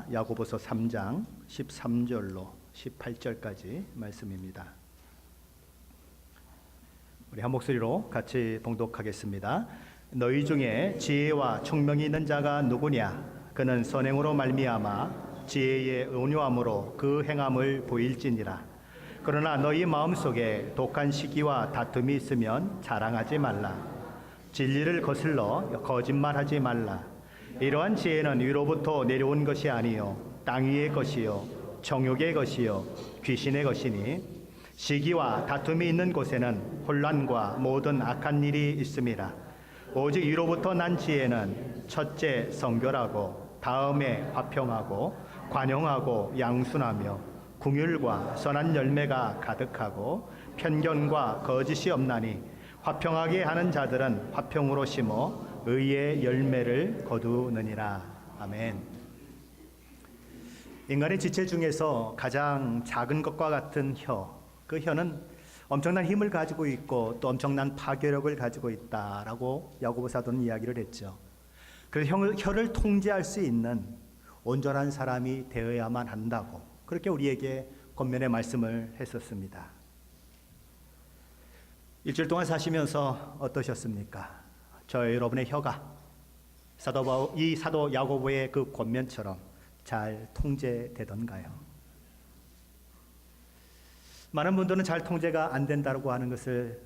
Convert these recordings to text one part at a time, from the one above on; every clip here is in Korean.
야고보서 3장 13절로 18절까지 말씀입니다. 우리 한 목소리로 같이 봉독하겠습니다. 너희 중에 지혜와 총명이 있는 자가 누구냐? 그는 선행으로 말미암아 지혜의 온유함으로 그 행함을 보일지니라. 그러나 너희 마음속에 독한 시기와 다툼이 있으면 자랑하지 말라. 진리를 거슬러 거짓말하지 말라. 이러한 지혜는 위로부터 내려온 것이 아니요 땅 위의 것이요 정욕의 것이요 귀신의 것이니 시기와 다툼이 있는 곳에는 혼란과 모든 악한 일이 있음이라. 오직 위로부터 난 지혜는 첫째 성결하고 다음에 화평하고 관용하고 양순하며 긍휼과 선한 열매가 가득하고 편견과 거짓이 없나니 화평하게 하는 자들은 화평으로 심어 의의 열매를 거두느니라. 아멘. 인간의 지체 중에서 가장 작은 것과 같은 혀, 그 혀는 엄청난 힘을 가지고 있고 또 엄청난 파괴력을 가지고 있다라고 야고보 사도는 이야기를 했죠. 그래서 혀를 통제할 수 있는 온전한 사람이 되어야만 한다고 그렇게 우리에게 권면의 말씀을 했었습니다. 일주일 동안 사시면서 어떠셨습니까? 저 여러분의 혀가 사도 야고보의 그 권면처럼 잘 통제되던가요? 많은 분들은 잘 통제가 안 된다고 하는 것을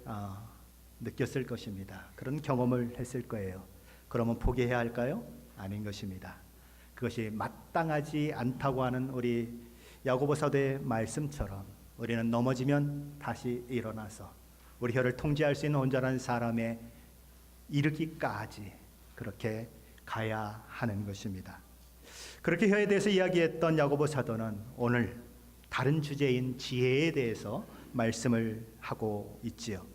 느꼈을 것입니다. 그런 경험을 했을 거예요. 그러면 포기해야 할까요? 아닌 것입니다. 그것이 마땅하지 않다고 하는 우리 야고보 사도의 말씀처럼 우리는 넘어지면 다시 일어나서 우리 혀를 통제할 수 있는 온전한 사람에 이르기까지 그렇게 가야 하는 것입니다. 그렇게 혀에 대해서 이야기했던 야고보 사도는 오늘 다른 주제인 지혜에 대해서 말씀을 하고 있지요.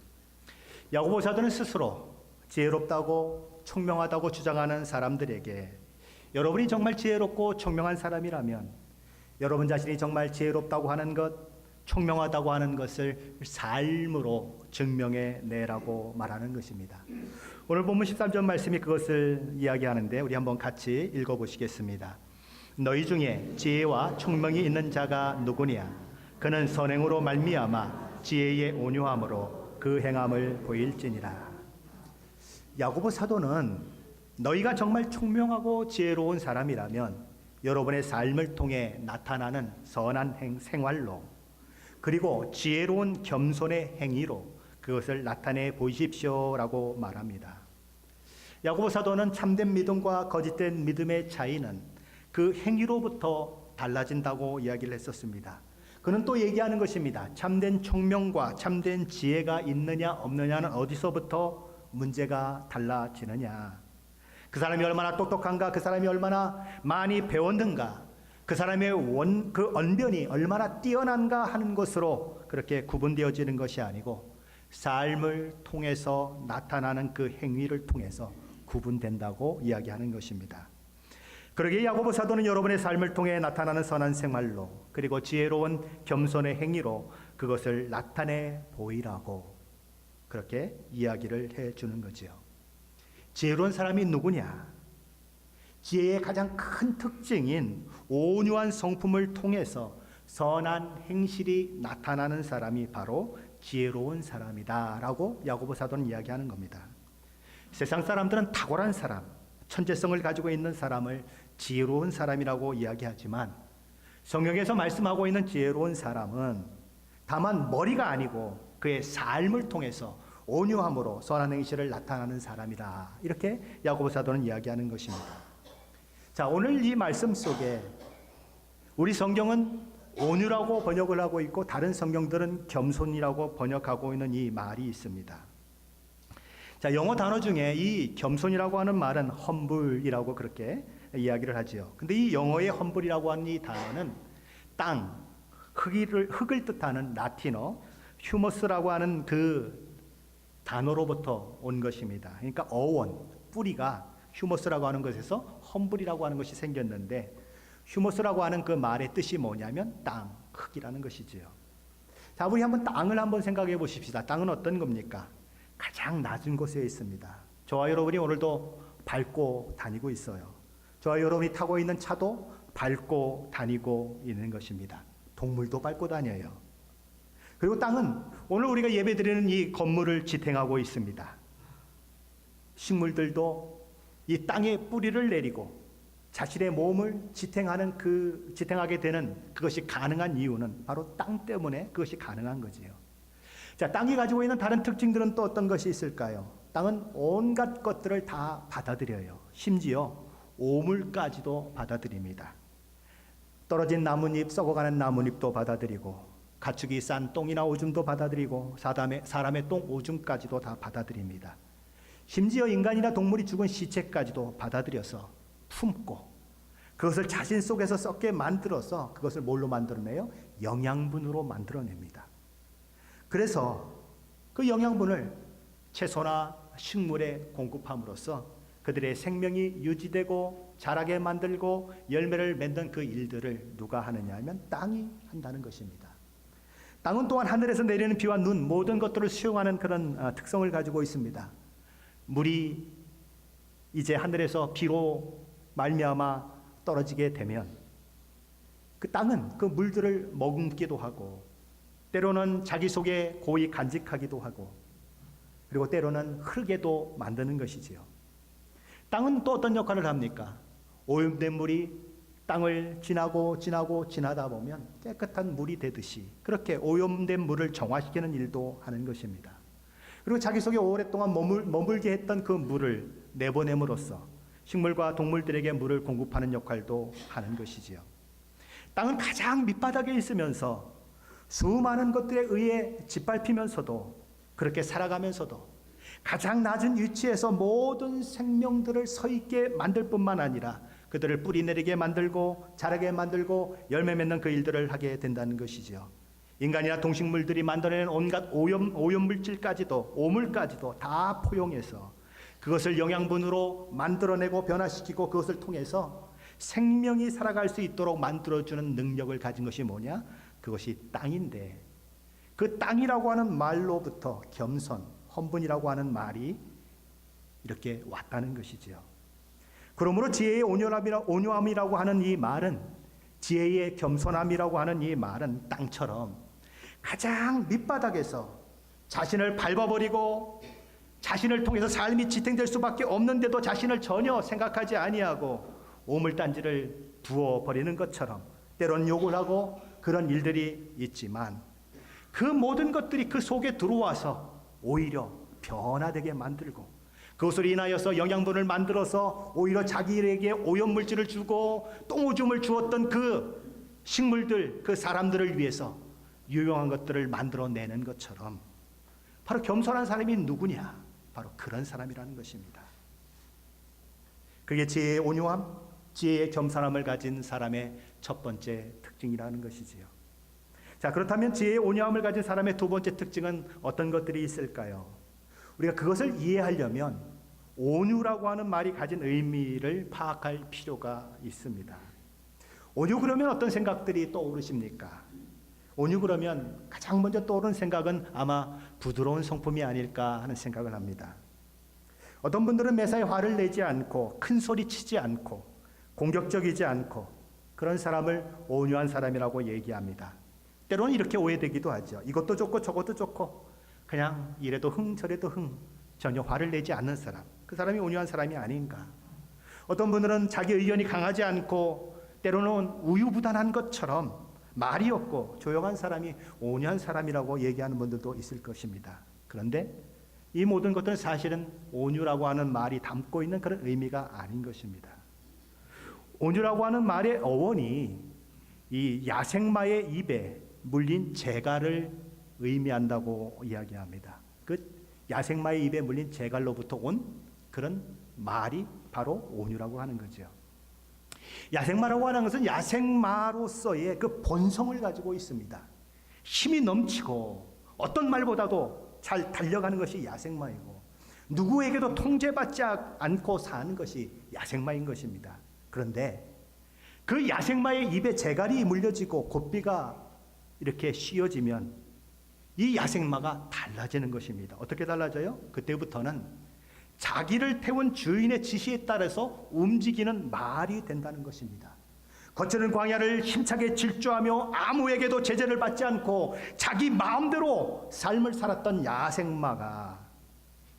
야고보 사도는 스스로 지혜롭다고 총명하다고 주장하는 사람들에게 여러분이 정말 지혜롭고 총명한 사람이라면 여러분 자신이 정말 지혜롭다고 하는 것, 총명하다고 하는 것을 삶으로 증명해 내라고 말하는 것입니다. 오늘 본문 13절 말씀이 그것을 이야기하는데 우리 한번 같이 읽어보시겠습니다. 너희 중에 지혜와 총명이 있는 자가 누구냐? 그는 선행으로 말미암아 지혜의 온유함으로 그 행함을 보일지니라. 야고보 사도는 너희가 정말 총명하고 지혜로운 사람이라면 여러분의 삶을 통해 나타나는 선한 생활로 그리고 지혜로운 겸손의 행위로 그것을 나타내 보이십시오라고 말합니다. 야고보 사도는 참된 믿음과 거짓된 믿음의 차이는 그 행위로부터 달라진다고 이야기를 했었습니다. 그는 또 얘기하는 것입니다. 참된 총명과 참된 지혜가 있느냐 없느냐는 어디서부터 문제가 달라지느냐. 그 사람이 얼마나 똑똑한가, 그 사람이 얼마나 많이 배웠는가, 그 사람의 그 언변이 얼마나 뛰어난가 하는 것으로 그렇게 구분되어지는 것이 아니고 삶을 통해서 나타나는 그 행위를 통해서 구분된다고 이야기하는 것입니다. 그러기에 야고보 사도는 여러분의 삶을 통해 나타나는 선한 생활로 그리고 지혜로운 겸손의 행위로 그것을 나타내 보이라고 그렇게 이야기를 해주는 거지요. 지혜로운 사람이 누구냐? 지혜의 가장 큰 특징인 온유한 성품을 통해서 선한 행실이 나타나는 사람이 바로 지혜로운 사람이다 라고 야고보 사도는 이야기하는 겁니다. 세상 사람들은 탁월한 사람, 천재성을 가지고 있는 사람을 지혜로운 사람이라고 이야기하지만 성경에서 말씀하고 있는 지혜로운 사람은 다만 머리가 아니고 그의 삶을 통해서 온유함으로 선한 행실을 나타나는 사람이다. 이렇게 야고보 사도는 이야기하는 것입니다. 자, 오늘 이 말씀 속에 우리 성경은 온유라고 번역을 하고 있고 다른 성경들은 겸손이라고 번역하고 있는 이 말이 있습니다. 자, 영어 단어 중에 이 겸손이라고 하는 말은 humble이라고 그렇게 이야기를 하지요. 근데 이 영어의 humble이라고 하는 이 단어는 땅, 흙을 뜻하는 라틴어 humus라고 하는 그 단어로부터 온 것입니다. 그러니까 어원, 뿌리가 휴머스라고 하는 것에서 험블이라고 하는 것이 생겼는데 휴머스라고 하는 그 말의 뜻이 뭐냐면 땅, 흙이라는 것이지요. 자, 우리 한번 땅을 한번 생각해 보십시다. 땅은 어떤 겁니까? 가장 낮은 곳에 있습니다. 저와 여러분이 오늘도 밟고 다니고 있어요. 저와 여러분이 타고 있는 차도 밟고 다니고 있는 것입니다. 동물도 밟고 다녀요. 그리고 땅은 오늘 우리가 예배드리는 이 건물을 지탱하고 있습니다. 식물들도 이 땅에 뿌리를 내리고 자신의 몸을 지탱하게 되는 그것이 가능한 이유는 바로 땅 때문에 그것이 가능한 거지요. 자, 땅이 가지고 있는 다른 특징들은 또 어떤 것이 있을까요? 땅은 온갖 것들을 다 받아들여요. 심지어 오물까지도 받아들입니다. 떨어진 나뭇잎, 썩어가는 나뭇잎도 받아들이고 가축이 싼 똥이나 오줌도 받아들이고 사람의 똥, 오줌까지도 다 받아들입니다. 심지어 인간이나 동물이 죽은 시체까지도 받아들여서 품고 그것을 자신 속에서 썩게 만들어서 그것을 뭘로 만들어내요? 영양분으로 만들어냅니다. 그래서 그 영양분을 채소나 식물에 공급함으로써 그들의 생명이 유지되고 자라게 만들고 열매를 맺는 그 일들을 누가 하느냐 하면 땅이 한다는 것입니다. 땅은 또한 하늘에서 내리는 비와 눈 모든 것들을 수용하는 그런 특성을 가지고 있습니다. 물이 이제 하늘에서 비로 말미암아 떨어지게 되면 그 땅은 그 물들을 머금기도 하고 때로는 자기 속에 고이 간직하기도 하고 그리고 때로는 흙에도 만드는 것이지요. 땅은 또 어떤 역할을 합니까? 오염된 물이 땅을 지나다 보면 깨끗한 물이 되듯이 그렇게 오염된 물을 정화시키는 일도 하는 것입니다. 그리고 자기 속에 오랫동안 머물게 했던 그 물을 내보냄으로써 식물과 동물들에게 물을 공급하는 역할도 하는 것이지요. 땅은 가장 밑바닥에 있으면서 수많은 것들에 의해 짓밟히면서도 그렇게 살아가면서도 가장 낮은 위치에서 모든 생명들을 서 있게 만들 뿐만 아니라 그들을 뿌리 내리게 만들고 자라게 만들고 열매 맺는 그 일들을 하게 된다는 것이죠. 인간이나 동식물들이 만들어낸 온갖 오염물질까지도 오물까지도 다 포용해서 그것을 영양분으로 만들어내고 변화시키고 그것을 통해서 생명이 살아갈 수 있도록 만들어주는 능력을 가진 것이 뭐냐? 그것이 땅인데 그 땅이라고 하는 말로부터 겸손, 헌분이라고 하는 말이 이렇게 왔다는 것이지요. 그러므로 지혜의 온유함이라고 하는 이 말은 지혜의 겸손함이라고 하는 이 말은 땅처럼 가장 밑바닥에서 자신을 밟아버리고 자신을 통해서 삶이 지탱될 수밖에 없는데도 자신을 전혀 생각하지 아니하고 오물단지를 부어버리는 것처럼 때론 욕을 하고 그런 일들이 있지만 그 모든 것들이 그 속에 들어와서 오히려 변화되게 만들고 그것으로 인하여서 영양분을 만들어서 오히려 자기에게 오염물질을 주고 똥오줌을 주었던 그 식물들, 그 사람들을 위해서 유용한 것들을 만들어내는 것처럼 바로 겸손한 사람이 누구냐? 바로 그런 사람이라는 것입니다. 그게 지혜의 온유함, 지혜의 겸손함을 가진 사람의 첫 번째 특징이라는 것이지요. 자, 그렇다면 지혜의 온유함을 가진 사람의 두 번째 특징은 어떤 것들이 있을까요? 우리가 그것을 이해하려면 온유라고 하는 말이 가진 의미를 파악할 필요가 있습니다. 온유 그러면 어떤 생각들이 떠오르십니까? 온유 그러면 가장 먼저 떠오르는 생각은 아마 부드러운 성품이 아닐까 하는 생각을 합니다. 어떤 분들은 매사에 화를 내지 않고 큰 소리 치지 않고 공격적이지 않고 그런 사람을 온유한 사람이라고 얘기합니다. 때로는 이렇게 오해되기도 하죠. 이것도 좋고 저것도 좋고 그냥 이래도 흥 저래도 흥 전혀 화를 내지 않는 사람, 그 사람이 온유한 사람이 아닌가. 어떤 분들은 자기 의견이 강하지 않고 때로는 우유부단한 것처럼 말이 없고 조용한 사람이 온유한 사람이라고 얘기하는 분들도 있을 것입니다. 그런데 이 모든 것들은 사실은 온유라고 하는 말이 담고 있는 그런 의미가 아닌 것입니다. 온유라고 하는 말의 어원이 이 야생마의 입에 물린 재갈을 의미한다고 이야기합니다. 그 야생마의 입에 물린 재갈로부터 온 그런 말이 바로 온유라고 하는 거죠. 야생마라고 하는 것은 야생마로서의 그 본성을 가지고 있습니다. 힘이 넘치고 어떤 말보다도 잘 달려가는 것이 야생마이고 누구에게도 통제받지 않고 사는 것이 야생마인 것입니다. 그런데 그 야생마의 입에 재갈이 물려지고 고삐가 이렇게 씌어지면 이 야생마가 달라지는 것입니다. 어떻게 달라져요? 그때부터는 자기를 태운 주인의 지시에 따라서 움직이는 말이 된다는 것입니다. 거칠은 광야를 힘차게 질주하며 아무에게도 제재를 받지 않고 자기 마음대로 삶을 살았던 야생마가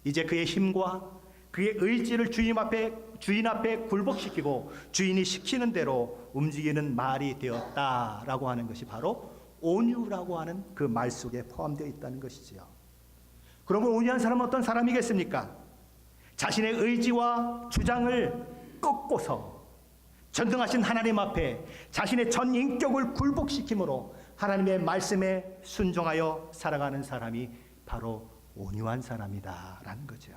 이제 그의 힘과 그의 의지를 주인 앞에 굴복시키고 주인이 시키는 대로 움직이는 말이 되었다라고 하는 것이 바로 온유라고 하는 그 말 속에 포함되어 있다는 것이지요. 그러면 온유한 사람은 어떤 사람이겠습니까? 자신의 의지와 주장을 꺾고서 전능하신 하나님 앞에 자신의 전 인격을 굴복시킴으로 하나님의 말씀에 순종하여 살아가는 사람이 바로 온유한 사람이다라는 거죠.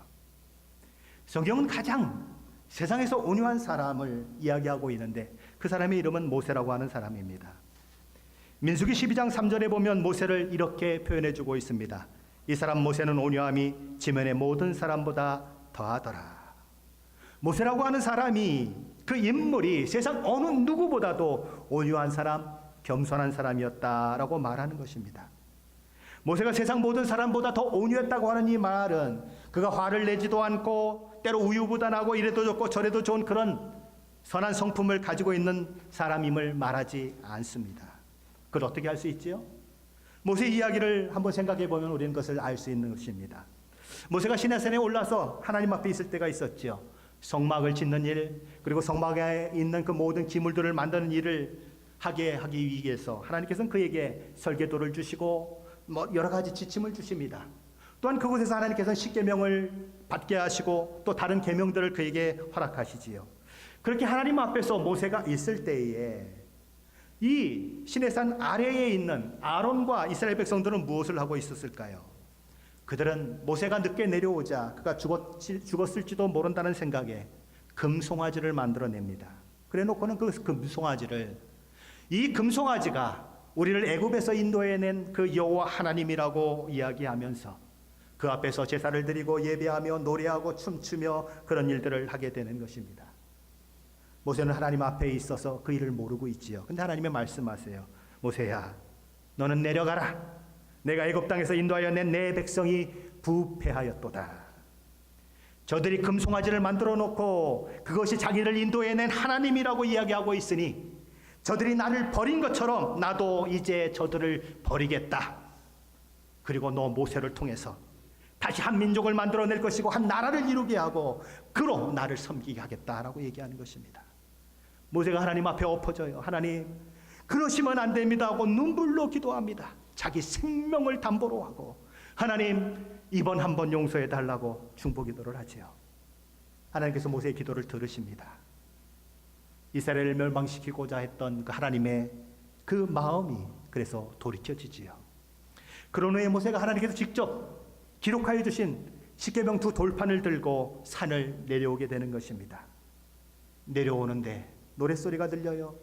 성경은 가장 세상에서 온유한 사람을 이야기하고 있는데 그 사람의 이름은 모세라고 하는 사람입니다. 민수기 12장 3절에 보면 모세를 이렇게 표현해주고 있습니다. 이 사람 모세는 온유함이 지면의 모든 사람보다 더하더라. 모세라고 하는 사람이 그 인물이 세상 어느 누구보다도 온유한 사람, 겸손한 사람이었다라고 말하는 것입니다. 모세가 세상 모든 사람보다 더 온유했다고 하는 이 말은 그가 화를 내지도 않고 때로 우유부단하고 이래도 좋고 저래도 좋은 그런 선한 성품을 가지고 있는 사람임을 말하지 않습니다. 그걸 어떻게 알 수 있지요? 모세 이야기를 한번 생각해 보면 우리는 그것을 알 수 있는 것입니다. 모세가 시내산에 올라서 하나님 앞에 있을 때가 있었죠. 성막을 짓는 일, 그리고 성막에 있는 그 모든 기물들을 만드는 일을 하게 하기 위해서 하나님께서는 그에게 설계도를 주시고 여러 가지 지침을 주십니다. 또한 그곳에서 하나님께서는 십계명을 받게 하시고 또 다른 계명들을 그에게 허락하시지요. 그렇게 하나님 앞에서 모세가 있을 때에 이 시내산 아래에 있는 아론과 이스라엘 백성들은 무엇을 하고 있었을까요? 그들은 모세가 늦게 내려오자 그가 죽었을지도 모른다는 생각에 금송아지를 만들어냅니다. 그래 놓고는 그 금송아지를, 이 금송아지가 우리를 애굽에서 인도해낸 그 여호와 하나님이라고 이야기하면서 그 앞에서 제사를 드리고 예배하며 노래하고 춤추며 그런 일들을 하게 되는 것입니다. 모세는 하나님 앞에 있어서 그 일을 모르고 있지요. 근데 하나님이 말씀하세요. 모세야, 너는 내려가라. 내가 애굽 땅에서 인도하여 낸 내 백성이 부패하였도다. 저들이 금송아지를 만들어 놓고 그것이 자기를 인도해낸 하나님이라고 이야기하고 있으니 저들이 나를 버린 것처럼 나도 이제 저들을 버리겠다. 그리고 너 모세를 통해서 다시 한 민족을 만들어낼 것이고 한 나라를 이루게 하고 그로 나를 섬기게 하겠다라고 얘기하는 것입니다. 모세가 하나님 앞에 엎어져요. 하나님, 그러시면 안 됩니다 하고 눈물로 기도합니다. 자기 생명을 담보로 하고 하나님, 이번 한 번 용서해 달라고 중보기도를 하지요. 하나님께서 모세의 기도를 들으십니다. 이스라엘을 멸망시키고자 했던 그 하나님의 그 마음이 그래서 돌이켜지지요. 그런 후에 모세가 하나님께서 직접 기록하여 주신 십계명 두 돌판을 들고 산을 내려오게 되는 것입니다. 내려오는데 노랫소리가 들려요.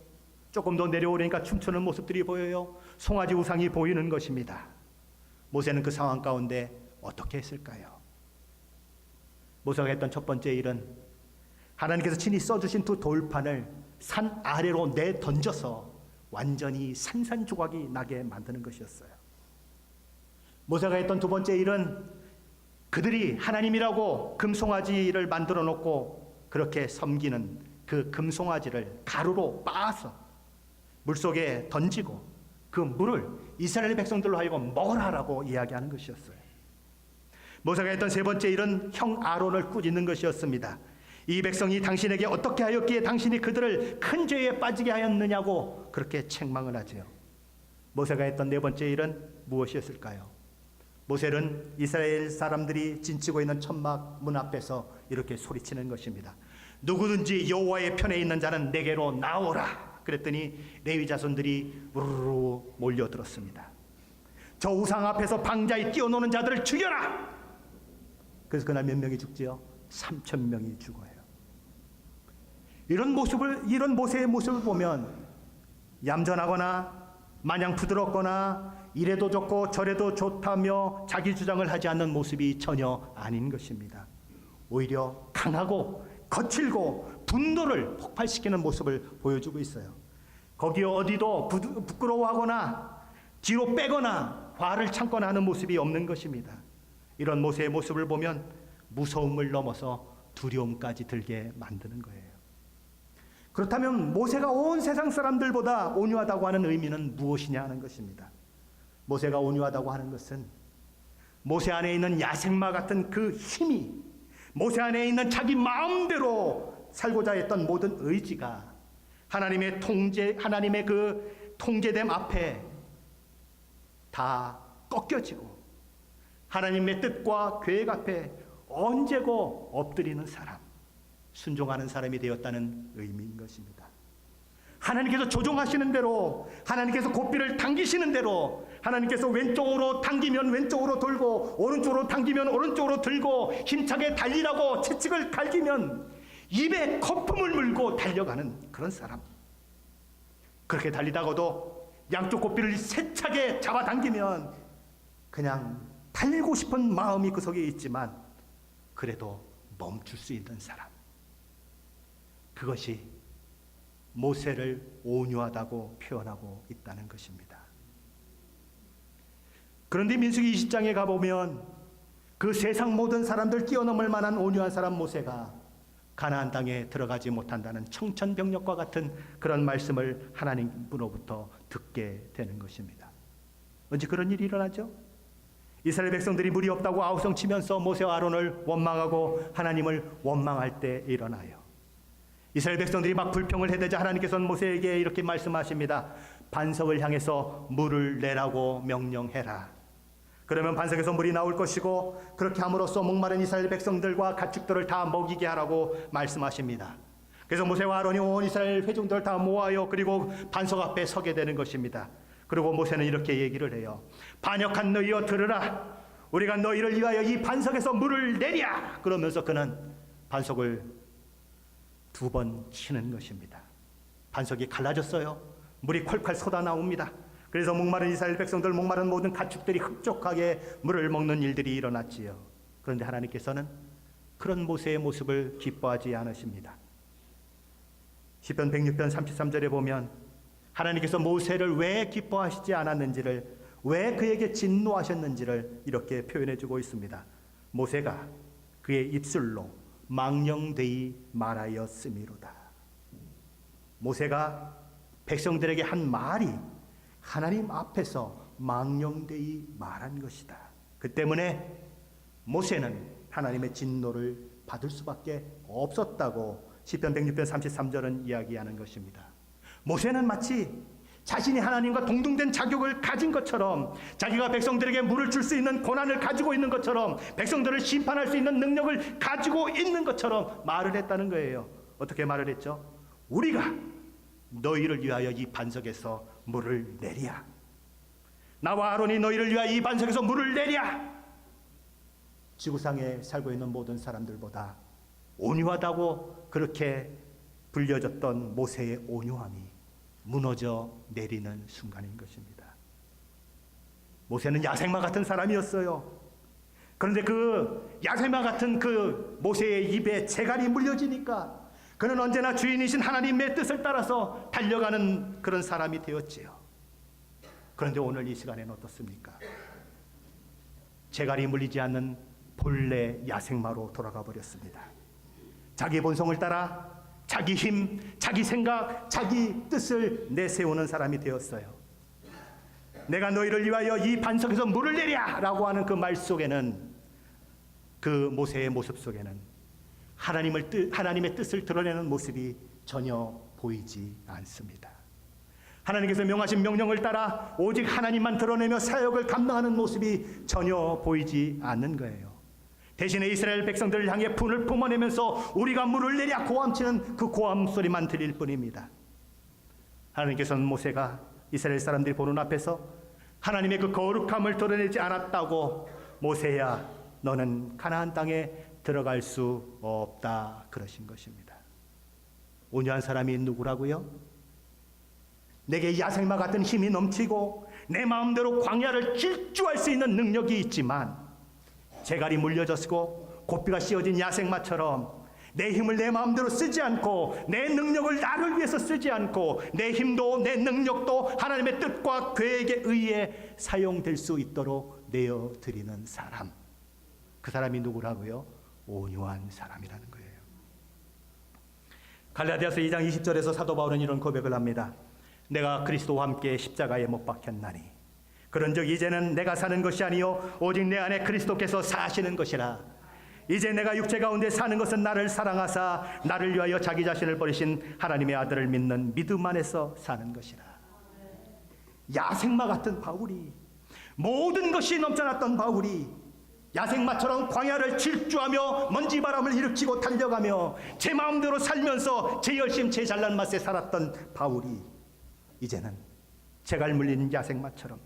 조금 더 내려오려니까 춤추는 모습들이 보여요. 송아지 우상이 보이는 것입니다. 모세는 그 상황 가운데 어떻게 했을까요? 모세가 했던 첫 번째 일은 하나님께서 친히 써주신 두 돌판을 산 아래로 내던져서 완전히 산산조각이 나게 만드는 것이었어요. 모세가 했던 두 번째 일은 그들이 하나님이라고 금송아지를 만들어 놓고 그렇게 섬기는 그 금송아지를 가루로 빻아서 물속에 던지고 그 물을 이스라엘 백성들로 하여금 먹으라고 이야기하는 것이었어요. 모세가 했던 세 번째 일은 형 아론을 꾸짖는 것이었습니다. 이 백성이 당신에게 어떻게 하였기에 당신이 그들을 큰 죄에 빠지게 하였느냐고 그렇게 책망을 하죠. 모세가 했던 네 번째 일은 무엇이었을까요? 모세는 이스라엘 사람들이 진치고 있는 천막 문 앞에서 이렇게 소리치는 것입니다. 누구든지 여호와의 편에 있는 자는 내게로 나오라. 그랬더니 레위 자손들이 우르르 몰려들었습니다. 저 우상 앞에서 방자에 뛰어노는 자들을 죽여라. 그래서 그날 몇 명이 죽지요? 3,000명이 죽어요. 이런 모세의 모습을 보면 얌전하거나 마냥 부드럽거나 이래도 좋고 저래도 좋다며 자기 주장을 하지 않는 모습이 전혀 아닌 것입니다. 오히려 강하고 거칠고 분노를 폭발시키는 모습을 보여주고 있어요. 거기 어디도 부끄러워하거나 뒤로 빼거나 화를 참거나 하는 모습이 없는 것입니다. 이런 모세의 모습을 보면 무서움을 넘어서 두려움까지 들게 만드는 거예요. 그렇다면 모세가 온 세상 사람들보다 온유하다고 하는 의미는 무엇이냐 하는 것입니다. 모세가 온유하다고 하는 것은 모세 안에 있는 야생마 같은 그 힘이, 모세 안에 있는 자기 마음대로 살고자 했던 모든 의지가 하나님의 하나님의 그 통제됨 앞에 다 꺾여지고 하나님의 뜻과 계획 앞에 언제고 엎드리는 사람, 순종하는 사람이 되었다는 의미인 것입니다. 하나님께서 조종하시는 대로, 하나님께서 고삐를 당기시는 대로, 하나님께서 왼쪽으로 당기면 왼쪽으로 돌고 오른쪽으로 당기면 오른쪽으로 들고 힘차게 달리라고 채찍을 갈기면 입에 거품을 물고 달려가는 그런 사람. 그렇게 달리다가도 양쪽 고삐를 세차게 잡아당기면 그냥 달리고 싶은 마음이 그 속에 있지만 그래도 멈출 수 있는 사람. 그것이 모세를 온유하다고 표현하고 있다는 것입니다. 그런데 민수기 20장에 가보면 그 세상 모든 사람들 뛰어넘을 만한 온유한 사람 모세가 가나안 땅에 들어가지 못한다는 청천벽력과 같은 그런 말씀을 하나님으로부터 듣게 되는 것입니다. 언제 그런 일이 일어나죠? 이스라엘 백성들이 물이 없다고 아우성치면서 모세와 아론을 원망하고 하나님을 원망할 때 일어나요. 이스라엘 백성들이 막 불평을 해대자 하나님께서는 모세에게 이렇게 말씀하십니다. 반석을 향해서 물을 내라고 명령해라. 그러면 반석에서 물이 나올 것이고 그렇게 함으로써 목마른 이스라엘 백성들과 가축들을 다 먹이게 하라고 말씀하십니다. 그래서 모세와 아론이 온 이스라엘 회중들을 다 모아요. 그리고 반석 앞에 서게 되는 것입니다. 그리고 모세는 이렇게 얘기를 해요. 반역한 너희여 들으라. 우리가 너희를 위하여 이 반석에서 물을 내랴. 그러면서 그는 반석을 2번 치는 것입니다. 반석이 갈라졌어요. 물이 콸콸 쏟아 나옵니다. 그래서 목마른 이스라엘 백성들, 목마른 모든 가축들이 흡족하게 물을 먹는 일들이 일어났지요. 그런데 하나님께서는 그런 모세의 모습을 기뻐하지 않으십니다. 시편 106편 33절에 보면 하나님께서 모세를 왜 기뻐하시지 않았는지를, 왜 그에게 진노하셨는지를 이렇게 표현해주고 있습니다. 모세가 그의 입술로 망령되이 말하였음이로다. 모세가 백성들에게 한 말이 하나님 앞에서 망령되이 말한 것이다. 그 때문에 모세는 하나님의 진노를 받을 수밖에 없었다고 시편 106편 33절은 이야기하는 것입니다. 모세는 마치 자신이 하나님과 동등된 자격을 가진 것처럼, 자기가 백성들에게 물을 줄 수 있는 권한을 가지고 있는 것처럼, 백성들을 심판할 수 있는 능력을 가지고 있는 것처럼 말을 했다는 거예요. 어떻게 말을 했죠? 우리가 너희를 위하여 이 반석에서 물을 내랴. 나와 아론이 너희를 위하여 이 반석에서 물을 내랴. 지구상에 살고 있는 모든 사람들보다 온유하다고 그렇게 불려졌던 모세의 온유함이 무너져 내리는 순간인 것입니다. 모세는 야생마 같은 사람이었어요. 그런데 그 야생마 같은 그 모세의 입에 재갈이 물려지니까 그는 언제나 주인이신 하나님의 뜻을 따라서 달려가는 그런 사람이 되었지요. 그런데 오늘 이 시간에는 어떻습니까? 재갈이 물리지 않는 본래 야생마로 돌아가 버렸습니다. 자기 본성을 따라 자기 힘, 자기 생각, 자기 뜻을 내세우는 사람이 되었어요. 내가 너희를 위하여 이 반석에서 물을 내랴 라고 하는 그 말 속에는, 그 모세의 모습 속에는 하나님의 뜻을 드러내는 모습이 전혀 보이지 않습니다. 하나님께서 명하신 명령을 따라 오직 하나님만 드러내며 사역을 감당하는 모습이 전혀 보이지 않는 거예요. 대신에 이스라엘 백성들을 향해 분을 뿜어내면서 우리가 물을 내랴 고함치는 그 고함 소리만 들릴 뿐입니다. 하나님께서는 모세가 이스라엘 사람들이 보는 앞에서 하나님의 그 거룩함을 드러내지 않았다고, 모세야 너는 가나안 땅에 들어갈 수 없다 그러신 것입니다. 온유한 사람이 누구라고요? 내게 야생마 같은 힘이 넘치고 내 마음대로 광야를 질주할 수 있는 능력이 있지만, 재갈이 물려졌고 고삐가 씌워진 야생마처럼 내 힘을 내 마음대로 쓰지 않고, 내 능력을 나를 위해서 쓰지 않고, 내 힘도 내 능력도 하나님의 뜻과 계획에 의해 사용될 수 있도록 내어드리는 사람, 그 사람이 누구라고요? 온유한 사람이라는 거예요. 갈라디아서 2장 20절에서 사도 바울은 이런 고백을 합니다. 내가 그리스도와 함께 십자가에 못 박혔나니 그런즉 이제는 내가 사는 것이 아니요 오직 내 안에 그리스도께서 사시는 것이라. 이제 내가 육체 가운데 사는 것은 나를 사랑하사 나를 위하여 자기 자신을 버리신 하나님의 아들을 믿는 믿음 안에서 사는 것이라. 야생마 같은 바울이, 모든 것이 넘쳐났던 바울이 야생마처럼 광야를 질주하며 먼지바람을 일으키고 달려가며 제 마음대로 살면서 제 열심 제 잘난 맛에 살았던 바울이 이제는 재갈 물린 야생마처럼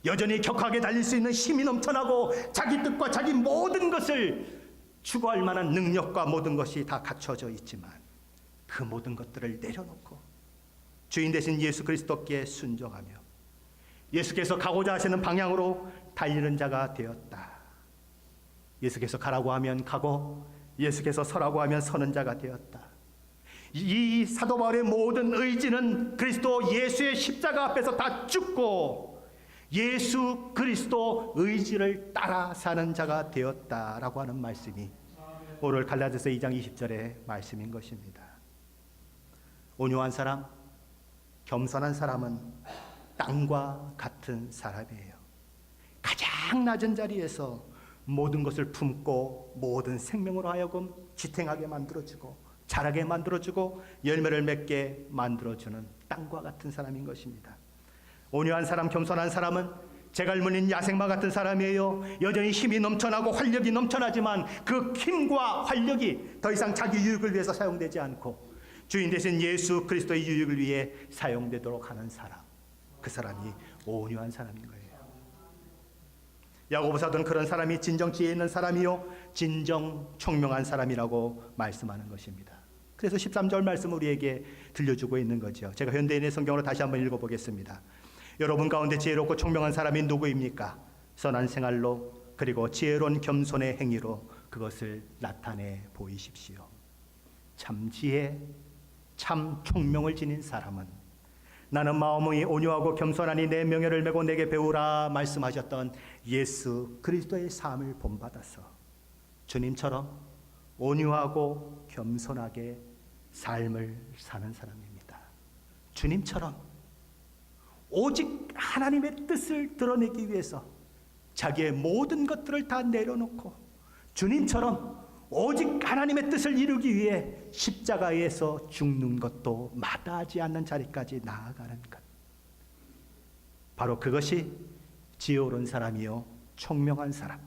여전히 격하게 달릴 수 있는 힘이 넘쳐나고 자기 뜻과 자기 모든 것을 추구할 만한 능력과 모든 것이 다 갖춰져 있지만 그 모든 것들을 내려놓고 주인 되신 예수 그리스도께 순종하며 예수께서 가고자 하시는 방향으로 달리는 자가 되었다. 예수께서 가라고 하면 가고 예수께서 서라고 하면 서는 자가 되었다. 이 사도 바울의 모든 의지는 그리스도 예수의 십자가 앞에서 다 죽고 예수 그리스도 의지를 따라 사는 자가 되었다라고 하는 말씀이 오늘 갈라디아서 2장 20절의 말씀인 것입니다. 온유한 사람, 겸손한 사람은 땅과 같은 사람이에요. 가장 낮은 자리에서 모든 것을 품고 모든 생명으로 하여금 지탱하게 만들어주고 자라게 만들어주고 열매를 맺게 만들어주는 땅과 같은 사람인 것입니다. 온유한 사람, 겸손한 사람은 재갈 물린 야생마 같은 사람이에요. 여전히 힘이 넘쳐나고 활력이 넘쳐나지만 그 힘과 활력이 더 이상 자기 유익을 위해서 사용되지 않고 주인 되신 예수 그리스도의 유익을 위해 사용되도록 하는 사람, 그 사람이 온유한 사람인 거예요. 야고보 사도는 그런 사람이 진정 지혜 있는 사람이요 진정 총명한 사람이라고 말씀하는 것입니다. 그래서 13절 말씀 우리에게 들려주고 있는 거죠. 제가 현대인의 성경으로 다시 한번 읽어보겠습니다. 여러분 가운데 지혜롭고 총명한 사람이 누구입니까? 선한 생활로 그리고 지혜로운 겸손의 행위로 그것을 나타내 보이십시오. 참 지혜, 참 총명을 지닌 사람은 나는 마음이 온유하고 겸손하니 내 명예를 메고 내게 배우라 말씀하셨던 예수 그리스도의 삶을 본받아서 주님처럼 온유하고 겸손하게 삶을 사는 사람입니다. 주님처럼 오직 하나님의 뜻을 드러내기 위해서 자기의 모든 것들을 다 내려놓고 주님처럼 오직 하나님의 뜻을 이루기 위해 십자가에서 죽는 것도 마다하지 않는 자리까지 나아가는 것, 바로 그것이 지혜로운 사람이요 총명한 사람,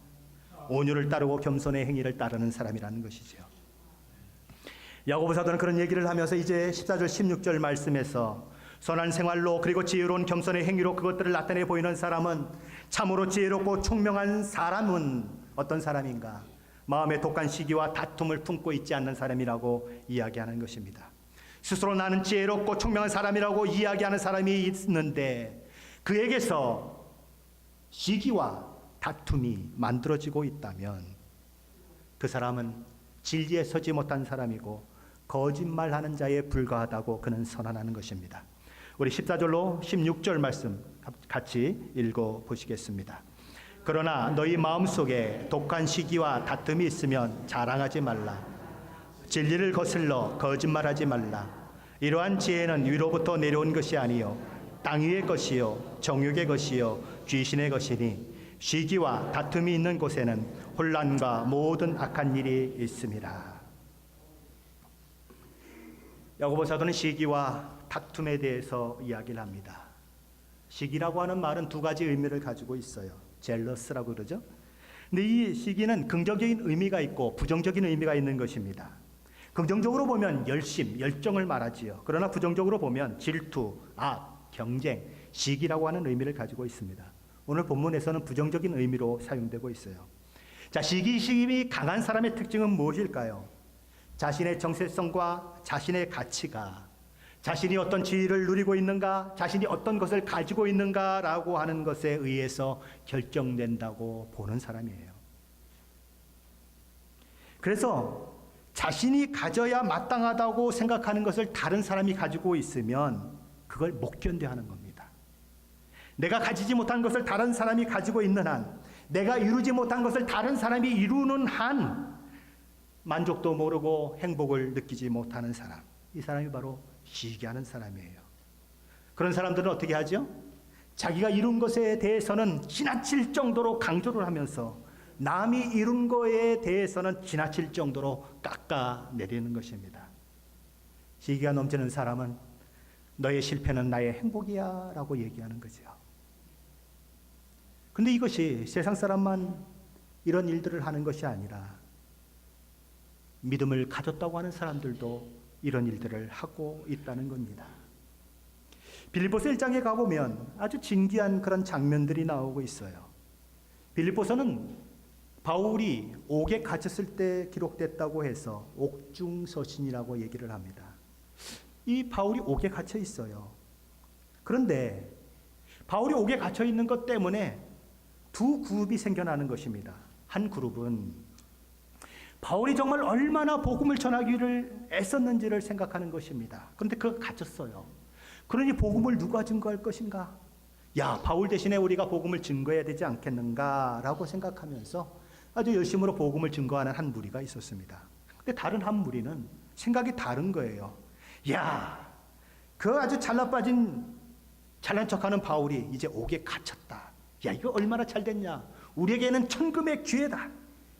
온유를 따르고 겸손의 행위를 따르는 사람이라는 것이죠. 야고보 사도는 그런 얘기를 하면서 이제 14절 16절 말씀에서 선한 생활로 그리고 지혜로운 겸손의 행위로 그것들을 나타내 보이는 사람은 참으로 지혜롭고 총명한 사람은 어떤 사람인가? 마음의 독한 시기와 다툼을 품고 있지 않는 사람이라고 이야기하는 것입니다. 스스로 나는 지혜롭고 총명한 사람이라고 이야기하는 사람이 있는데 그에게서 시기와 다툼이 만들어지고 있다면 그 사람은 진리에 서지 못한 사람이고 거짓말하는 자에 불과하다고 그는 선언하는 것입니다. 우리 14절로 16절 말씀 같이 읽어보시겠습니다. 그러나 너희 마음속에 독한 시기와 다툼이 있으면 자랑하지 말라. 진리를 거슬러 거짓말하지 말라. 이러한 지혜는 위로부터 내려온 것이 아니요 땅 위의 것이요 정욕의 것이요 귀신의 것이니 시기와 다툼이 있는 곳에는 혼란과 모든 악한 일이 있습니다. 야고보 사도는 시기와 다툼에 대해서 이야기를 합니다. 시기라고 하는 말은 두 가지 의미를 가지고 있어요. 젤러스라고 그러죠. 근데 이 시기는 긍정적인 의미가 있고 부정적인 의미가 있는 것입니다. 긍정적으로 보면 열심, 열정을 말하지요. 그러나 부정적으로 보면 질투, 악, 경쟁, 시기라고 하는 의미를 가지고 있습니다. 오늘 본문에서는 부정적인 의미로 사용되고 있어요. 자, 시기심이 강한 사람의 특징은 무엇일까요? 자신의 정체성과 자신의 가치가 자신이 어떤 지위를 누리고 있는가, 자신이 어떤 것을 가지고 있는가라고 하는 것에 의해서 결정된다고 보는 사람이에요. 그래서 자신이 가져야 마땅하다고 생각하는 것을 다른 사람이 가지고 있으면 그걸 못 견뎌하는 겁니다. 내가 가지지 못한 것을 다른 사람이 가지고 있는 한, 내가 이루지 못한 것을 다른 사람이 이루는 한, 만족도 모르고 행복을 느끼지 못하는 사람, 이 사람이 바로 시기하는 사람이에요. 그런 사람들은 어떻게 하죠? 자기가 이룬 것에 대해서는 지나칠 정도로 강조를 하면서 남이 이룬 거에 대해서는 지나칠 정도로 깎아내리는 것입니다. 시기가 넘치는 사람은 너의 실패는 나의 행복이야 라고 얘기하는 거죠. 근데 이것이 세상 사람만 이런 일들을 하는 것이 아니라 믿음을 가졌다고 하는 사람들도 이런 일들을 하고 있다는 겁니다. 빌립보서 1장에 가보면 아주 진귀한 그런 장면들이 나오고 있어요. 빌립보서는 바울이 옥에 갇혔을 때 기록됐다고 해서 옥중서신이라고 얘기를 합니다. 이 바울이 옥에 갇혀 있어요. 그런데 바울이 옥에 갇혀 있는 것 때문에 두 그룹이 생겨나는 것입니다. 한 그룹은 바울이 정말 얼마나 복음을 전하기를 애썼는지를 생각하는 것입니다. 그런데 그가 갇혔어요. 그러니 복음을 누가 증거할 것인가? 야, 바울 대신에 우리가 복음을 증거해야 되지 않겠는가? 라고 생각하면서 아주 열심으로 복음을 증거하는 한 무리가 있었습니다. 근데 다른 한 무리는 생각이 다른 거예요. 야, 그 아주 잘난 척하는 바울이 이제 옥에 갇혔다. 야, 이거 얼마나 잘 됐냐? 우리에게는 천금의 기회다.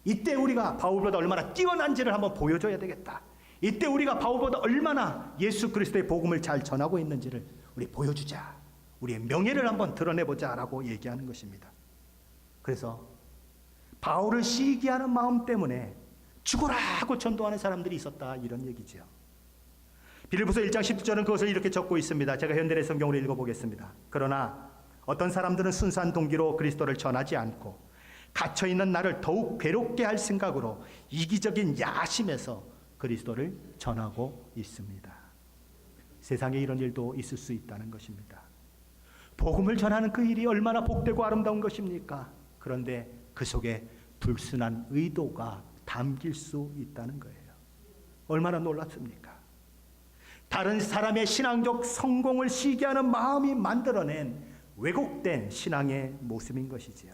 이때 우리가 바울보다 얼마나 뛰어난지를 한번 보여줘야 되겠다. 이때 우리가 바울보다 얼마나 예수 그리스도의 복음을 잘 전하고 있는지를 우리 보여주자. 우리의 명예를 한번 드러내보자 라고 얘기하는 것입니다. 그래서 바울을 시기하는 마음 때문에 죽어라 하고 전도하는 사람들이 있었다, 이런 얘기죠. 빌립보서 1장 10절은 그것을 이렇게 적고 있습니다. 제가 현대의 성경으로 읽어보겠습니다. 그러나 어떤 사람들은 순수한 동기로 그리스도를 전하지 않고 갇혀있는 나를 더욱 괴롭게 할 생각으로 이기적인 야심에서 그리스도를 전하고 있습니다. 세상에 이런 일도 있을 수 있다는 것입니다. 복음을 전하는 그 일이 얼마나 복되고 아름다운 것입니까? 그런데 그 속에 불순한 의도가 담길 수 있다는 거예요. 얼마나 놀랍습니까? 다른 사람의 신앙적 성공을 시기하는 마음이 만들어낸 왜곡된 신앙의 모습인 것이지요.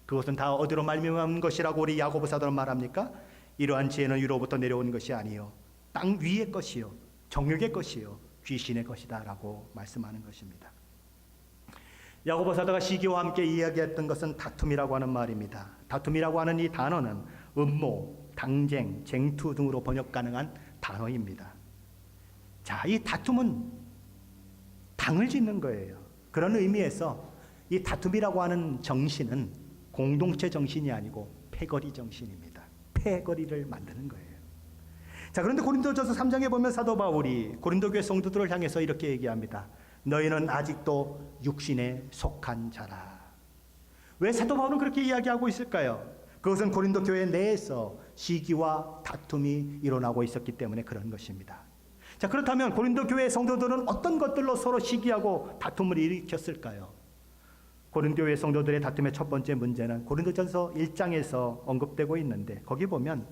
그것은 다 어디로 말미암은 것이라고 우리 야고보 사도는 말합니까? 이러한 지혜는 위로부터 내려온 것이 아니요 땅 위의 것이요 정욕의 것이요 귀신의 것이다 라고 말씀하는 것입니다. 야고보 사도가 시기와 함께 이야기했던 것은 다툼이라고 하는 말입니다. 다툼이라고 하는 이 단어는 음모, 당쟁, 쟁투 등으로 번역 가능한 단어입니다. 자, 이 다툼은 당을 짓는 거예요. 그런 의미에서 이 다툼이라고 하는 정신은 공동체 정신이 아니고 패거리 정신입니다. 패거리를 만드는 거예요. 자, 그런데 고린도전서 3장에 보면 사도 바울이 고린도 교회 성도들을 향해서 이렇게 얘기합니다. 너희는 아직도 육신에 속한 자라. 왜 사도 바울은 그렇게 이야기하고 있을까요? 그것은 고린도 교회 내에서 시기와 다툼이 일어나고 있었기 때문에 그런 것입니다. 자, 그렇다면 고린도 교회 성도들은 어떤 것들로 서로 시기하고 다툼을 일으켰을까요? 고린도 교회 성도들의 다툼의 첫 번째 문제는 고린도전서 1장에서 언급되고 있는데 거기 보면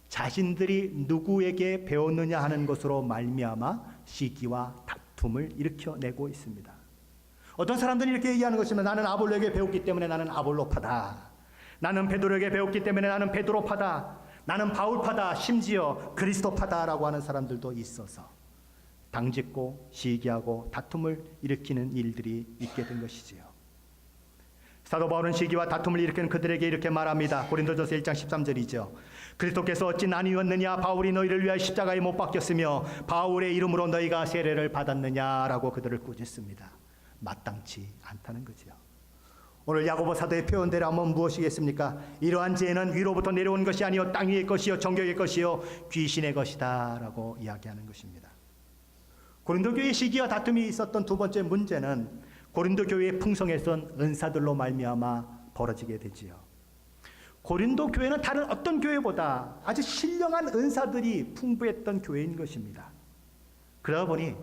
자신들이 누구에게 배웠느냐 하는 것으로 말미암아 시기와 다툼을 일으켜내고 있습니다. 어떤 사람들이 이렇게 얘기하는 것이면 나는 아볼로에게 배웠기 때문에 나는 아볼로파다. 나는 베드로에게 배웠기 때문에 나는 베드로파다. 나는 바울파다. 심지어 그리스도파다라고 하는 사람들도 있어서 당짓고 시기하고 다툼을 일으키는 일들이 있게 된 것이지요. 사도 바울은 시기와 다툼을 일으키는 그들에게 이렇게 말합니다. 고린도전서 1장 13절이죠. 그리스도께서 어찌 나뉘었느냐? 바울이 너희를 위하여 십자가에 못 박혔으며 바울의 이름으로 너희가 세례를 받았느냐라고 그들을 꾸짖습니다. 마땅치 않다는 거죠. 오늘 야고보 사도의 표현대로 한번 무엇이겠습니까? 이러한 지혜는 위로부터 내려온 것이 아니요 땅 위의 것이요 정욕의 것이요 귀신의 것이다 라고 이야기하는 것입니다. 고린도 교회의 시기와 다툼이 있었던 두 번째 문제는 고린도 교회의 풍성했던 은사들로 말미암아 벌어지게 되지요. 고린도 교회는 다른 어떤 교회보다 아주 신령한 은사들이 풍부했던 교회인 것입니다. 그러다 보니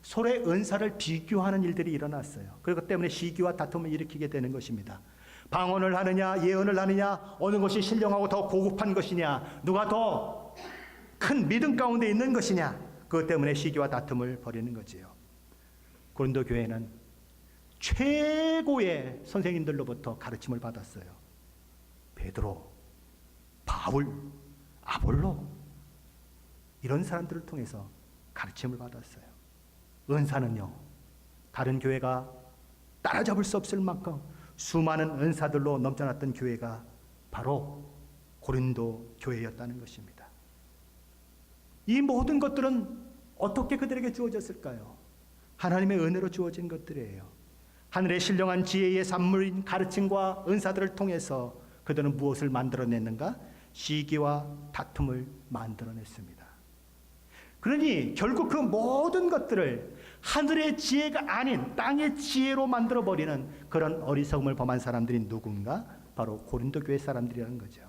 서로의 은사를 비교하는 일들이 일어났어요. 그렇기 때문에 시기와 다툼을 일으키게 되는 것입니다. 방언을 하느냐 예언을 하느냐 어느 것이 신령하고 더 고급한 것이냐 누가 더 큰 믿음 가운데 있는 것이냐 그것 때문에 시기와 다툼을 벌이는 거지요. 고린도 교회는 최고의 선생님들로부터 가르침을 받았어요. 베드로, 바울, 아볼로 이런 사람들을 통해서 가르침을 받았어요. 은사는요, 다른 교회가 따라잡을 수 없을 만큼 수많은 은사들로 넘쳐났던 교회가 바로 고린도 교회였다는 것입니다. 이 모든 것들은 어떻게 그들에게 주어졌을까요? 하나님의 은혜로 주어진 것들이에요. 하늘의 신령한 지혜의 산물인 가르침과 은사들을 통해서 그들은 무엇을 만들어냈는가? 시기와 다툼을 만들어냈습니다. 그러니 결국 그 모든 것들을 하늘의 지혜가 아닌 땅의 지혜로 만들어버리는 그런 어리석음을 범한 사람들이 누군가? 바로 고린도 교회 사람들이라는 거죠.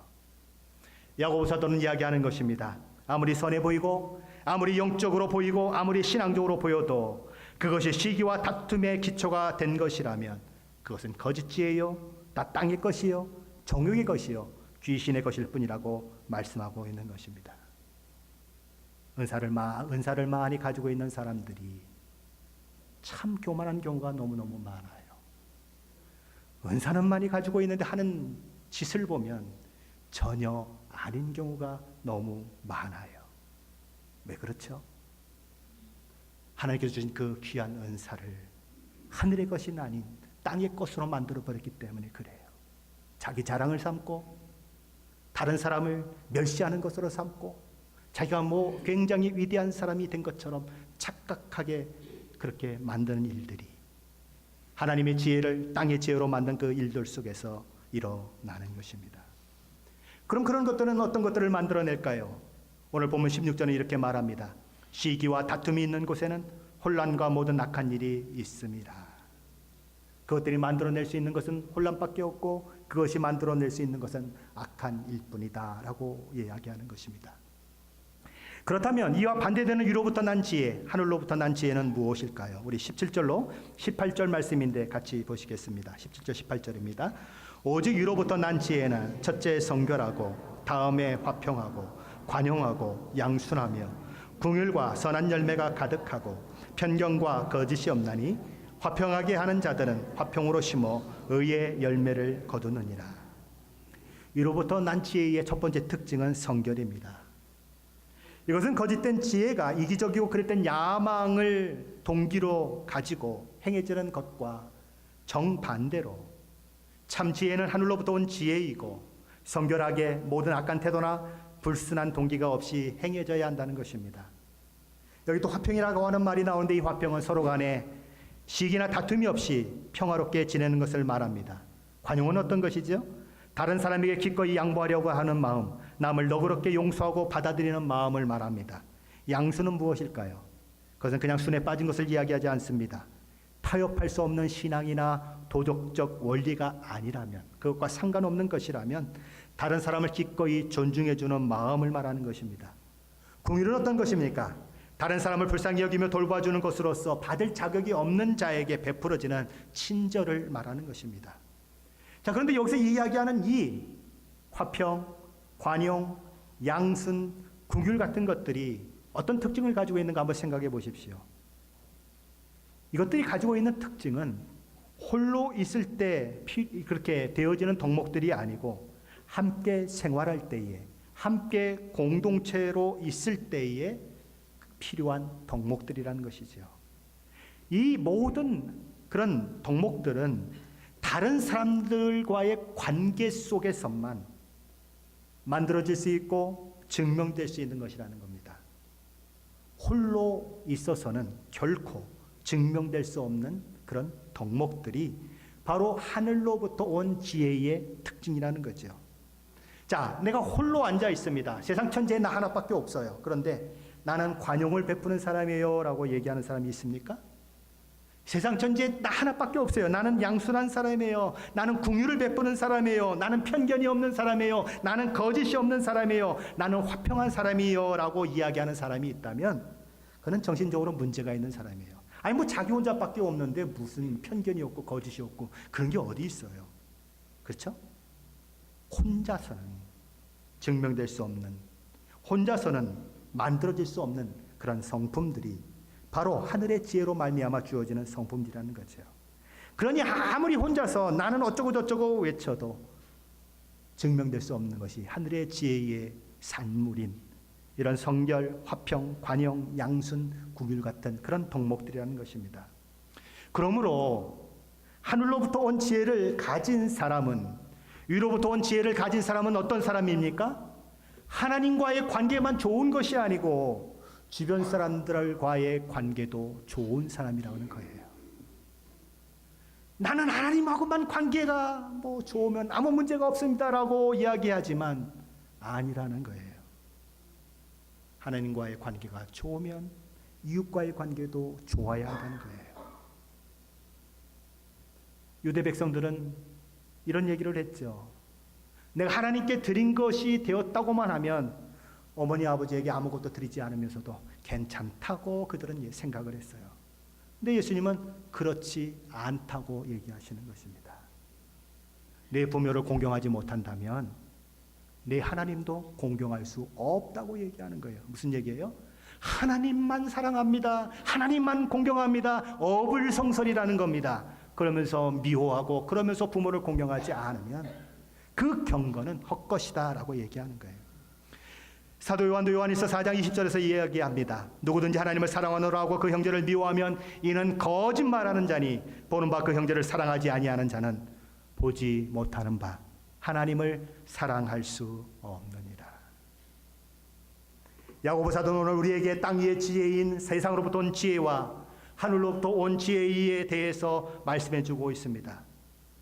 야고보 사도는 이야기하는 것입니다. 아무리 선해 보이고 아무리 영적으로 보이고 아무리 신앙적으로 보여도 그것이 시기와 다툼의 기초가 된 것이라면 그것은 거짓 지혜요, 다 땅의 것이요, 정욕의 것이요, 귀신의 것일 뿐이라고 말씀하고 있는 것입니다. 은사를 많이 가지고 있는 사람들이 참 교만한 경우가 너무너무 많아요. 은사는 많이 가지고 있는데 하는 짓을 보면 전혀 아닌 경우가 너무 많아요. 왜 그렇죠? 하나님께서 주신 그 귀한 은사를 하늘의 것이 아닌 땅의 것으로 만들어버렸기 때문에 그래요. 자기 자랑을 삼고 다른 사람을 멸시하는 것으로 삼고 자기가 굉장히 위대한 사람이 된 것처럼 착각하게 그렇게 만드는 일들이 하나님의 지혜를 땅의 지혜로 만든 그 일들 속에서 일어나는 것입니다. 그럼 그런 것들은 어떤 것들을 만들어낼까요? 오늘 보면 16절은 이렇게 말합니다. 시기와 다툼이 있는 곳에는 혼란과 모든 악한 일이 있습니다. 그것들이 만들어낼 수 있는 것은 혼란밖에 없고 그것이 만들어낼 수 있는 것은 악한 일뿐이다 라고 이야기하는 것입니다. 그렇다면 이와 반대되는 위로부터 난 지혜, 하늘로부터 난 지혜는 무엇일까요? 우리 17절로 18절 말씀인데 같이 보시겠습니다. 17절 18절입니다. 오직 위로부터 난 지혜는 첫째 성결하고 다음에 화평하고 관용하고 양순하며 긍휼과 선한 열매가 가득하고 편견과 거짓이 없나니 화평하게 하는 자들은 화평으로 심어 의의 열매를 거두느니라. 위로부터 난 지혜의 첫 번째 특징은 성결입니다. 이것은 거짓된 지혜가 이기적이고 그랬던 야망을 동기로 가지고 행해지는 것과 정반대로 참 지혜는 하늘로부터 온 지혜이고 성결하게 모든 악한 태도나 불순한 동기가 없이 행해져야 한다는 것입니다. 여기 또 화평이라고 하는 말이 나오는데 이 화평은 서로 간에 시기나 다툼이 없이 평화롭게 지내는 것을 말합니다. 관용은 어떤 것이죠? 다른 사람에게 기꺼이 양보하려고 하는 마음, 남을 너그럽게 용서하고 받아들이는 마음을 말합니다. 양수는 무엇일까요? 그것은 그냥 순에 빠진 것을 이야기하지 않습니다. 타협할 수 없는 신앙이나 도덕적 원리가 아니라면, 그것과 상관없는 것이라면 다른 사람을 기꺼이 존중해주는 마음을 말하는 것입니다. 긍휼은 어떤 것입니까? 다른 사람을 불쌍히 여기며 돌봐주는 것으로서 받을 자격이 없는 자에게 베풀어지는 친절을 말하는 것입니다. 자, 그런데 여기서 이야기하는 이 화평, 관용, 양순, 긍휼 같은 것들이 어떤 특징을 가지고 있는가 한번 생각해 보십시오. 이것들이 가지고 있는 특징은 홀로 있을 때 그렇게 되어지는 덕목들이 아니고 함께 생활할 때에, 함께 공동체로 있을 때에 필요한 덕목들이라는 것이죠. 이 모든 그런 덕목들은 다른 사람들과의 관계 속에서만 만들어질 수 있고 증명될 수 있는 것이라는 겁니다. 홀로 있어서는 결코 증명될 수 없는 그런 덕목들이 바로 하늘로부터 온 지혜의 특징이라는 거죠. 자, 내가 홀로 앉아 있습니다. 세상 천지에 나 하나밖에 없어요. 그런데 나는 관용을 베푸는 사람이에요 라고 얘기하는 사람이 있습니까? 세상 천지에 나 하나밖에 없어요. 나는 양순한 사람이에요. 나는 긍휼을 베푸는 사람이에요. 나는 편견이 없는 사람이에요. 나는 거짓이 없는 사람이에요. 나는 화평한 사람이에요 라고 이야기하는 사람이 있다면 그는 정신적으로 문제가 있는 사람이에요. 아니 뭐 자기 혼자밖에 없는데 무슨 편견이 없고 거짓이 없고 그런 게 어디 있어요. 그렇죠? 혼자서는 증명될 수 없는, 혼자서는 만들어질 수 없는 그런 성품들이 바로 하늘의 지혜로 말미암아 주어지는 성품이라는 거죠. 그러니 아무리 혼자서 나는 어쩌고 저쩌고 외쳐도 증명될 수 없는 것이 하늘의 지혜의 산물인 이런 성결, 화평, 관영, 양순, 궁율 같은 그런 덕목들이라는 것입니다. 그러므로 하늘로부터 온 지혜를 가진 사람은, 위로부터 온 지혜를 가진 사람은 어떤 사람입니까? 하나님과의 관계만 좋은 것이 아니고 주변 사람들과의 관계도 좋은 사람이라는 거예요. 나는 하나님하고만 관계가 좋으면 아무 문제가 없습니다라고 이야기하지만 아니라는 거예요. 하나님과의 관계가 좋으면 이웃과의 관계도 좋아야 한다는 거예요. 유대 백성들은 이런 얘기를 했죠. 내가 하나님께 드린 것이 되었다고만 하면 어머니 아버지에게 아무것도 드리지 않으면서도 괜찮다고 그들은 생각을 했어요. 근데 예수님은 그렇지 않다고 얘기하시는 것입니다. 내 부모를 공경하지 못한다면 내 하나님도 공경할 수 없다고 얘기하는 거예요. 무슨 얘기예요? 하나님만 사랑합니다. 하나님만 공경합니다. 어불성설이라는 겁니다. 그러면서 미워하고 그러면서 부모를 공경하지 않으면 그 경건은 헛것이다 라고 얘기하는 거예요. 사도 요한도 요한일서 4장 20절에서 이야기합니다. 누구든지 하나님을 사랑하노라 하고 그 형제를 미워하면 이는 거짓말하는 자니 보는 바 그 형제를 사랑하지 아니하는 자는 보지 못하는 바 하나님을 사랑할 수 없느니라. 야고보 사도는 오늘 우리에게 땅 위의 지혜인 세상으로부터 온 지혜와 하늘로부터 온 지혜에 대해서 말씀해 주고 있습니다.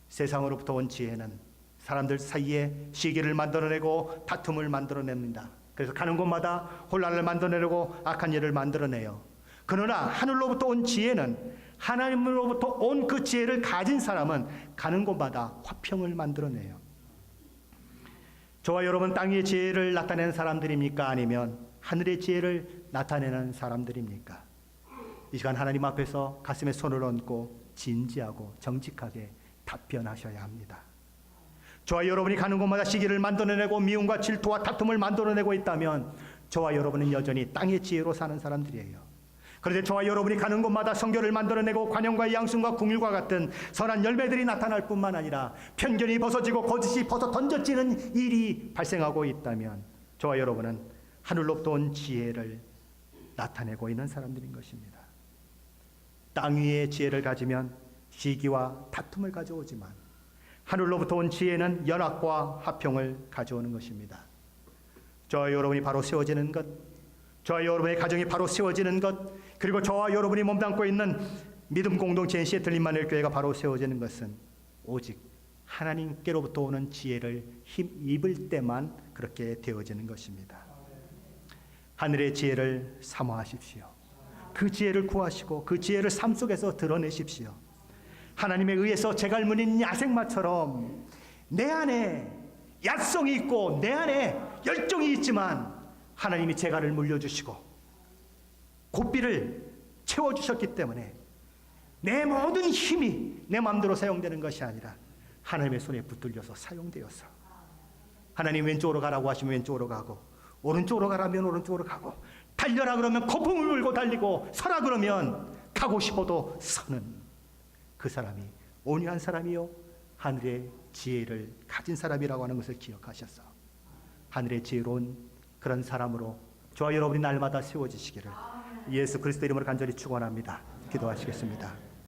세상으로부터 온 지혜는 사람들 사이에 시기를 만들어내고 다툼을 만들어냅니다. 그래서 가는 곳마다 혼란을 만들어내고 악한 일을 만들어내요. 그러나 하늘로부터 온 지혜는, 하나님으로부터 온 그 지혜를 가진 사람은 가는 곳마다 화평을 만들어내요. 저와 여러분 땅 위의 지혜를 나타내는 사람들입니까? 아니면 하늘의 지혜를 나타내는 사람들입니까? 이 시간 하나님 앞에서 가슴에 손을 얹고 진지하고 정직하게 답변하셔야 합니다. 저와 여러분이 가는 곳마다 시기를 만들어내고 미움과 질투와 다툼을 만들어내고 있다면 저와 여러분은 여전히 땅의 지혜로 사는 사람들이에요. 그런데 저와 여러분이 가는 곳마다 성결을 만들어내고 관용과 양순과 궁율과 같은 선한 열매들이 나타날 뿐만 아니라 편견이 벗어지고 거짓이 벗어 던져지는 일이 발생하고 있다면 저와 여러분은 하늘로부터 온 지혜를 나타내고 있는 사람들인 것입니다. 땅 위의 지혜를 가지면 시기와 다툼을 가져오지만 하늘로부터 온 지혜는 연합과 화평을 가져오는 것입니다. 저와 여러분이 바로 세워지는 것, 저와 여러분의 가정이 바로 세워지는 것, 그리고 저와 여러분이 몸담고 있는 믿음 공동체인 시애틀 임마누엘 교회가 바로 세워지는 것은 오직 하나님께로부터 오는 지혜를 힘입을 때만 그렇게 되어지는 것입니다. 하늘의 지혜를 사모하십시오. 그 지혜를 구하시고 그 지혜를 삶 속에서 드러내십시오. 하나님에 의해서 제갈무늬 야생마처럼 내 안에 야성이 있고 내 안에 열정이 있지만 하나님이 제갈을 물려주시고 고삐를 채워주셨기 때문에 내 모든 힘이 내 마음대로 사용되는 것이 아니라 하나님의 손에 붙들려서 사용되어서 하나님 왼쪽으로 가라고 하시면 왼쪽으로 가고 오른쪽으로 가라면 오른쪽으로 가고 달려라 그러면 거품을 물고 달리고 서라 그러면 가고 싶어도 서는 그 사람이 온유한 사람이요 하늘의 지혜를 가진 사람이라고 하는 것을 기억하셔서 하늘의 지혜로운 그런 사람으로 저와 여러분이 날마다 세워지시기를 예수 그리스도 이름으로 간절히 축원합니다. 기도하시겠습니다.